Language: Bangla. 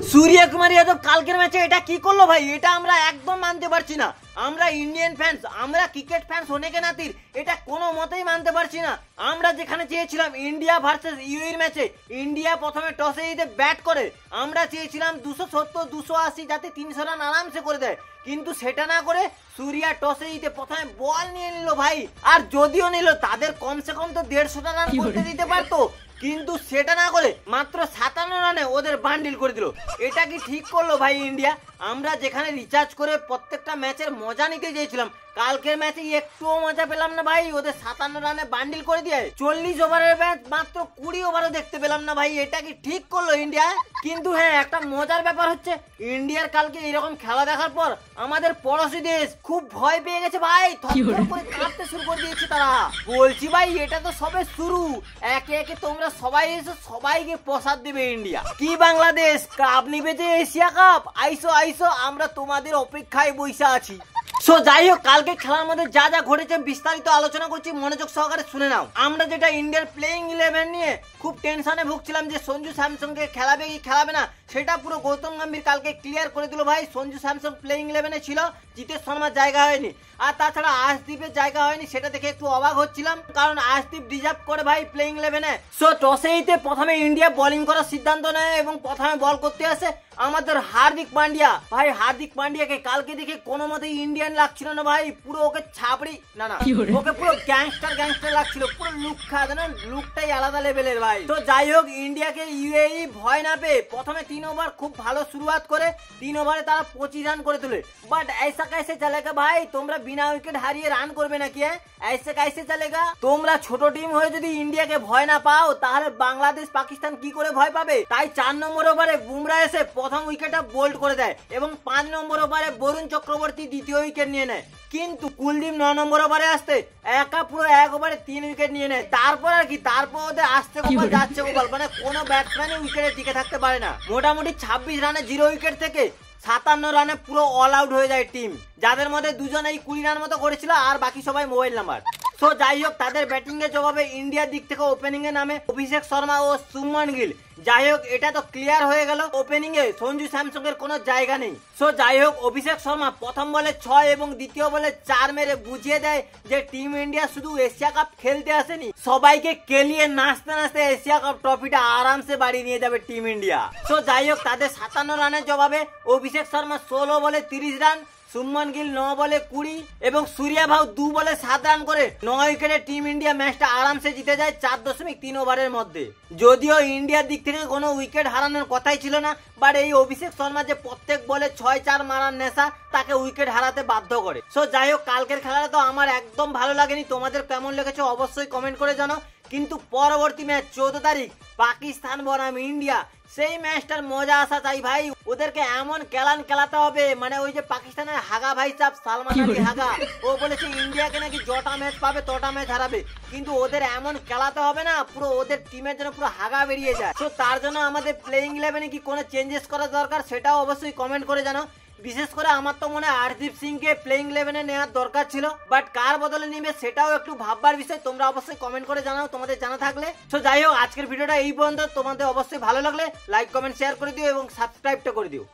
सूर्य कुमार यादव কালকের ম্যাচে এটা কি করলো ভাই? এটা আমরা একদম মানতে পারছি না। আমরা ইন্ডিয়ান ফ্যান্স, আমরা ক্রিকেট ফ্যান্স होने के नाते এটা কোনো মতেই মানতে পারছি না। আমরা যেখানে চেয়েছিলাম ইন্ডিয়া ভার্সেস ইউএই ম্যাচে ইন্ডিয়া প্রথমে টসে জিতে ব্যাট করে, আমরা চেয়েছিলাম 270 280 যাতে 300 রান আরামসে করে দেয়, কিন্তু সেটা না করে सूर्या টসে জিতে প্রথমে বল নিয়ে নিল ভাই। আর যদিও নিল তাদের কমসে কম তো 150টা রান করতে দিতে পারতো, কিন্তু সেটা না করে মাত্র 57 রানে ওদের বান্ডিল করে দিল। এটা কি ঠিক করলো ভাই ইন্ডিয়া? আমরা যেখানে রিচার্জ করে প্রত্যেকটা ম্যাচের মজা নিতে চেয়েছিলাম, কালকের ম্যাচে একটুও মজা পেলাম না ভাই। ওদের 57 রানে বান্ডিল করে দিয়ে 40 ওভারের ম্যাচ মাত্র 20 ওভারও দেখতে পেলাম না ভাই। এটা কি ঠিক করলো ইন্ডিয়া? কিন্তু হ্যাঁ, একটা মজার ব্যাপার হচ্ছে ইন্ডিয়ার কালকে এরকম খেলা দেখার পর আমাদের পড়োশি দেশ খুব ভয় পেয়ে গেছে ভাই, থরথর করে কাঁপতে শুরু করে দিয়েছে তারা। বলছি ভাই এটা তো সবে শুরু, একে একে তোমরা সবাই এসে সবাইকে প্রসাদ দেবে ইন্ডিয়া। কি বাংলাদেশ কাপ নিবে যে এশিয়া কাপ, আইসো আইসো, আমরা তোমাদের অপেক্ষায় বসে আছি। সো যাই হোক, কালকে খেলার মধ্যে যা যা ঘটেছে বিস্তারিত আলোচনা করছি, মনোযোগ সহকারে শুনে নাও। আমরা যেটা ইন্ডিয়ার প্লেইং 11 নিয়ে খুব টেনশনে ভুগছিলাম যে সঞ্জু স্যামসনকে খেলাবে কি খেলাবে না, সেটা পুরো গৌতম গম্ভীর কালকে ক্লিয়ার করে দিল ভাই। সঞ্জু স্যামসন প্লেইং 11 ছিল, জিতেশ শর্মার জায়গা হয়নি, আর তাছাড়া আশদীপের জায়গা হয়নি, সেটা দেখে একটু অবাক হচ্ছিলাম, কারণ আশদীপ ডিজার্ভ করে ভাই প্লেইং 11-এ। সো টসেইতে প্রথমে ইন্ডিয়া বোলিং করার সিদ্ধান্ত নেয় এবং প্রথমে বল করতে আসে আমাদের হার্দিক পান্ডিয়া। ভাই হার্দিক পান্ডিয়াকে কালকে দেখে কোনো মতেই ইন্ডিয়ান লাগছিল না ভাই, পুরো ওকে ছাপড়ি না না, ওকে পুরো গ্যাংস্টার লাগছিল, পুরো লুক খাওয়া যেন লুকটাই আলাদা লেভেলের ভাই। তো যাই হোক, ইন্ডিয়াকে ইউএই ভয় না পেয়ে প্রথমে 3 ওভার খুব ভালো শুরুয়াত করে 3 ওভারে তারা 25 রান করে তোলে। বাট ऐसा कैसे चलेगा ভাই? তোমরা বিনা উইকেট হারিয়ে রান করবে নাকি? ऐसे कैसे चलेगा? তোমরা ছোট টিম হয়ে যদি ইন্ডিয়াকে ভয় না পাও, তাহলে বাংলাদেশ পাকিস্তান কি করে ভয় পাবে? তাই 4 নম্বর ওভারে বুমরা এসে প্রথম উইকেটটা বোল্ড করে দেয় এবং 5 নম্বর ওভারে বরুণ চক্রবর্তী দ্বিতীয় উইকেট নিয়ে নেয়। কিন্তু কুলদীপ 9 নম্বর ওভারে আসতে একা পুরো 1 ওভারে 3 উইকেট নিয়ে নেয়। তারপর আর কি, তারপর ওদের আসছে গোপাল যাচ্ছে গোপাল, মানে কোনো ব্যাটসম্যানই উইকেটে টিকে থাকতে পারে না। মোটামুটি 26 রানে 0 উইকেট থেকে 57 রানে পুরো অল আউট হয়ে যায় টিম, যাদের মধ্যে দুজনেই 20 রান মতো করেছিল আর বাকি সবাই মোবাইল নাম্বার। সো যাই হোক, তাদের ব্যাটিং এর জবাবে ইন্ডিয়ার দিক থেকে ওপেনিং এ নামে অভিষেক শর্মা ও শুভমান গিল। যাই হোক, এটা তো ক্লিয়ার হয়ে গেল ওপেনিং এ সঞ্জু স্যামসনের কোনো জায়গা নেই। সো যাই হোক, অভিষেক শর্মা প্রথম বলে 6 এবং দ্বিতীয় বলে 4 মেরে বুঝিয়ে দেয় যে টিম ইন্ডিয়া শুধু এশিয়া কাপ খেলতে আসেনি, সবাইকে কেলিয়ে নাচতে নাচতে এশিয়া কাপ ট্রফিটা আরামসে বাড়ি নিয়ে যাবে টিম ইন্ডিয়া। সো যাই হোক, তাদের 57 রানের জবাবে অভিষেক শর্মা 16 বলে 30 রান, শুভমান গিল 9 বলে 20 এবং সূর্যা ভাউ 2 বলে 7 রান করে 9 উইকেটে টিম ইন্ডিয়া ম্যাচটা আরামসে জিতে যায় 4.3 ওভারের মধ্যে। যদিও ইন্ডিয়ার দিক থেকে কোনো উইকেট হারানোর কথাই ছিল না, বাট এই অভিষেক শর্মা যে প্রত্যেক বলে 6-4 মারার নেশা তাকে উইকেট হারাতে বাধ্য করে। সো যাই হোক, কালকের খেলাটা তো আমার একদম ভালো লাগেনি, তোমাদের কেমন লেগেছে অবশ্যই কমেন্ট করে জানাও। কিন্তু পরবর্তী ম্যাচ 14 তারিখ পাকিস্তান বনাম ইন্ডিয়া, সেই ম্যাচটার মজা আসা চাই ভাই। ওদেরকে এমন খেলাতে হবে, মানে ওই যে পাকিস্তানের হাগা ভাই চাপ সালমান আলী হাগা, ও বলেছে ইন্ডিয়াকে নাকি যটা ম্যাচ পাবে তটা ম্যাচ হারাবে, কিন্তু ওদের এমন খেলাতে হবে না পুরো ওদের টিমের জন্য পুরো হাগা বেরিয়ে যায়। তো তার জন্য আমাদের প্লেইং 11-এ কি কোনো চেঞ্জেস করা দরকার সেটাও অবশ্যই কমেন্ট করে জানাও। বিশেষ করে আমার তো মনে হয় হরদীপ সিংকে প্লেইং 11-এ নেওয়ার দরকার ছিল, বাট কার বদলে নিবে সেটাও একটু ভাববার বিষয়। তোমরা অবশ্যই কমেন্ট করে জানাও তোমাদের জানা থাকলে। তো যাই হোক, আজকের ভিডিওটা এই পর্যন্ত। তোমাদের অবশ্যই ভালো লাগলে লাইক কমেন্ট শেয়ার করে দিও এবং সাবস্ক্রাইবটা করে দিও।